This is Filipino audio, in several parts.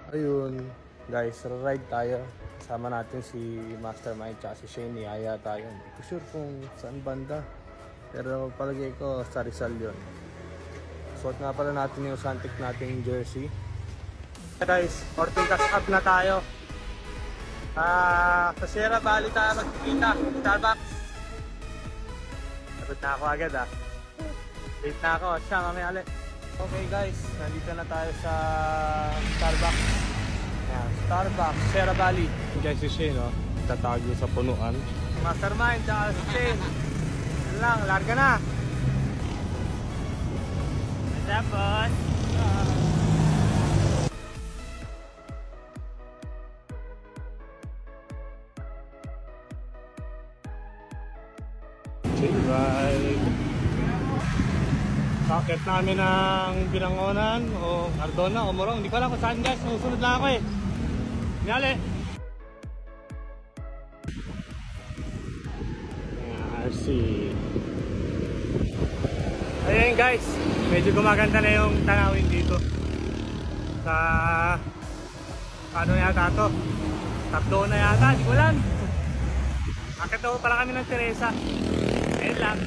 Ayun, guys, ride tayo. Kasama natin si Mastermind at si Shane. Niyaya tayo. Hindi ko sure kung saan banda. Pero palagay ko sa Rizal yun. Suot nga pala natin yung Santic nating jersey. Guys, 14 cash up na tayo. Sa Sierra Valley tayo magkikita. Starbucks. Sagot na ako agad Late na ako. Siya, mamaya ulit. Okay guys, nandito na tayo sa Starbucks. Ayan, Starbucks, Sierra Valley. Yung guys si Shane, tatago sa punuan. Mastermind, tsaka si Shane. Yan lang, larga na. What's up, boss? Ride. Sakit namin ng Binangonan o Cardona o Morong. Hindi ko alam kung saan guys. Susunod lang ako Nyale. RC. Ayan guys. Medyo gumaganda na yung tanawin dito. Sa ano yata to? Tatlo na yata. Hindi ko alam. Akit ako pala kami ng Teresa. Ayun lang.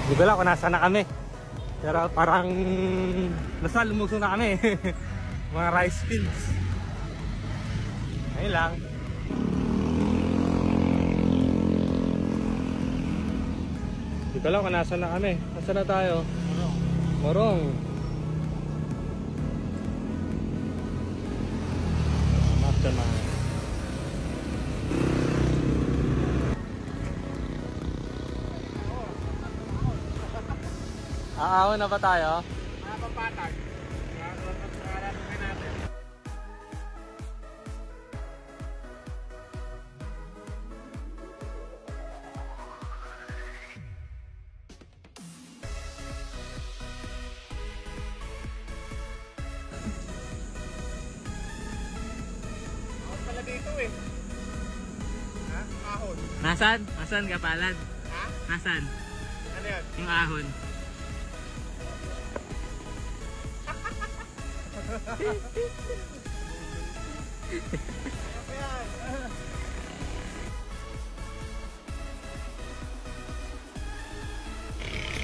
Hindi ko lang kung nasa na kami. Pero parang nasa lumusong na kami. Mga rice fields. Ayun lang. Hindi ko lang kung nasa na kami. Nasa na tayo? Morong. Mastermind. Aahon na ba tayo? Papatag. Harapin natin. Ahon pala dito Ha? Ahon. Nasaan? Nasaan kapalan? Ha? Nasaan? Ano yan? Yung ahon.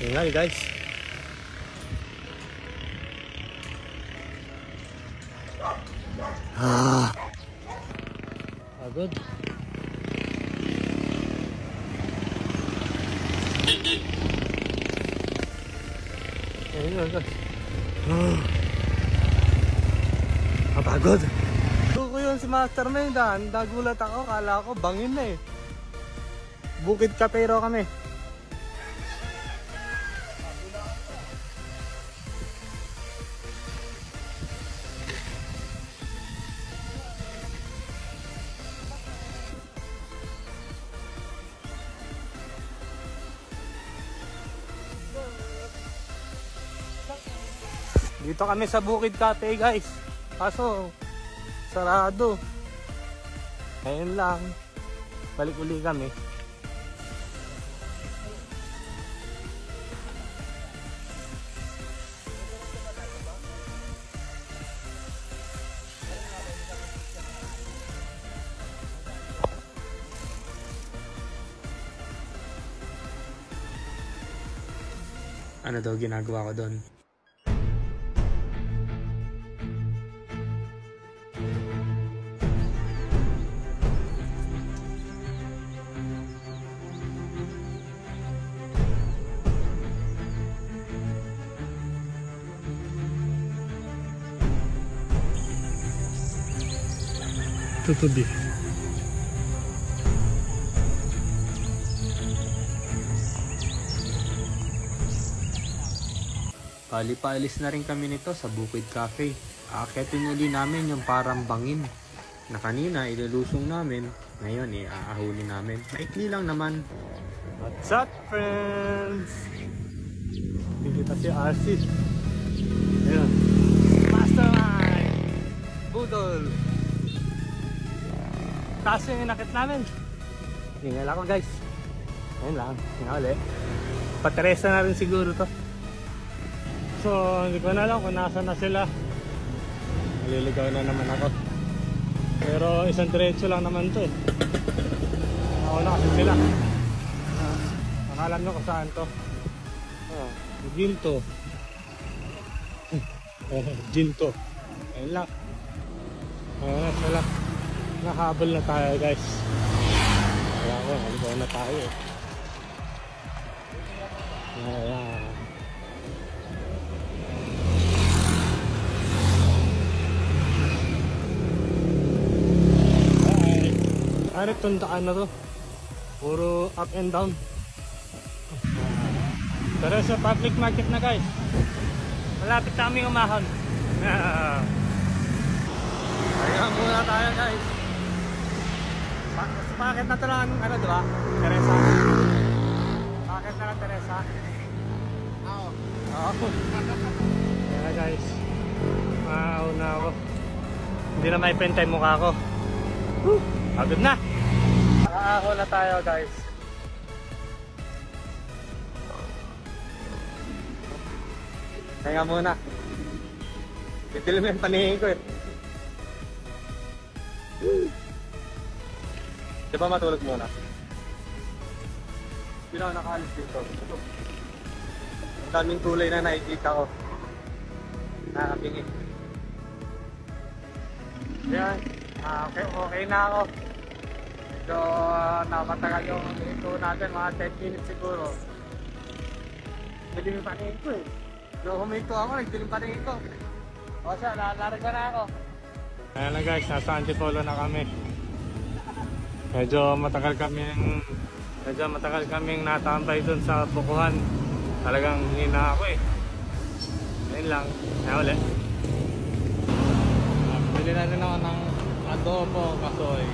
Yun nga guys. Pagod. Ayun guys. Kapagod. Doon ko yun si Mastermind nagulat ako, kala ko bangin na Bukid Kapero kami. Dito kami sa Bukid Cafe guys. Kaso sarado. Ayun lang. Balik uli kami. Ano daw ginagawa ko doon? Tutubi. Bali, paalis na rin kami nito sa Bukid Cafe. Aakyatin uli namin yung parang bangin na kanina ilulusong namin. Ngayon, aahuli namin. Maikli lang naman. What's up, friends? Dito si RC. Ayun. Mastermind! Budol! Taas yung inakit namin. Hingal ako, guys. Ayun lang. Hingali. Pateresa na rin siguro to. So, hindi ko na alam kung nasa na sila. Naliligaw na naman ako. Pero isang diretso lang naman to eh. Nauna kasi sila. Nakalam nyo kung saan to. Ginto. Ginto. Ayun lang. Ayun sila. Nahabol na tayo, guys. Wala ko, naligaw na tayo eh. Ayan. Ay, tundaan na to. Puro up and down. Pero sa public market na, guys. Malapit na kami umahon. Ayan muna tayo, guys. Bakit na ito lang, ano, diba? Teresa. Bakit na lang, Teresa? Oo. Oo. Ayan, guys. Mauna ako. Hindi na may pentay mukha ko. Woo! Agad na! Nakaaho na tayo, guys. Kaya muna. Titil mo yung paningin ko eh. Di ba matulog muna? Hindi na ako nakahalis dito. Ang daming tulay na nakikita ko. Nakakapingin. Yan. Okay na ako. Medyo napatagal yung ito natin, mga 10 minutes siguro. Dilim yung paningin ko eh. Yung huminto ako, nagdilim paningin ko. O siya, lalarga na ako. Ayan na guys, nasa Antipolo na kami. Medyo matagal kaming natambay dun sa bukuhan. Talagang hina ako eh. Ayun lang, kaya ulit. Bili na rin ako ng adobo, kasoy.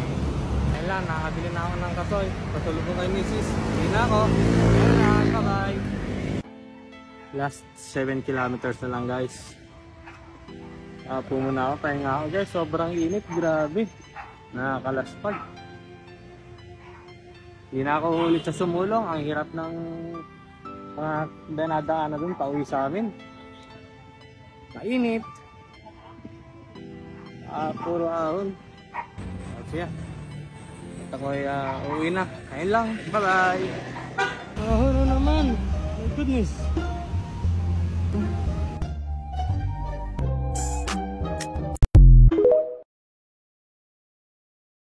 Ayun lang, nakabili na ako ng kasoy. Patulog ko kay misis. Hindi na ako. Ayun lang, bye-bye. Last 7 kilometers na lang, guys. Muna ako, pahinga ako, guys. Sobrang init, grabe. Nakakalaspag. Hindi na ako ulit sa sumulong. Ang hirap ng mga dinadaan na dun, pauwi sa amin. Mainit. Puro ahon. Siya. At ako'y uuwi na. Ayun lang. Bye-bye. Ahon naman. My goodness.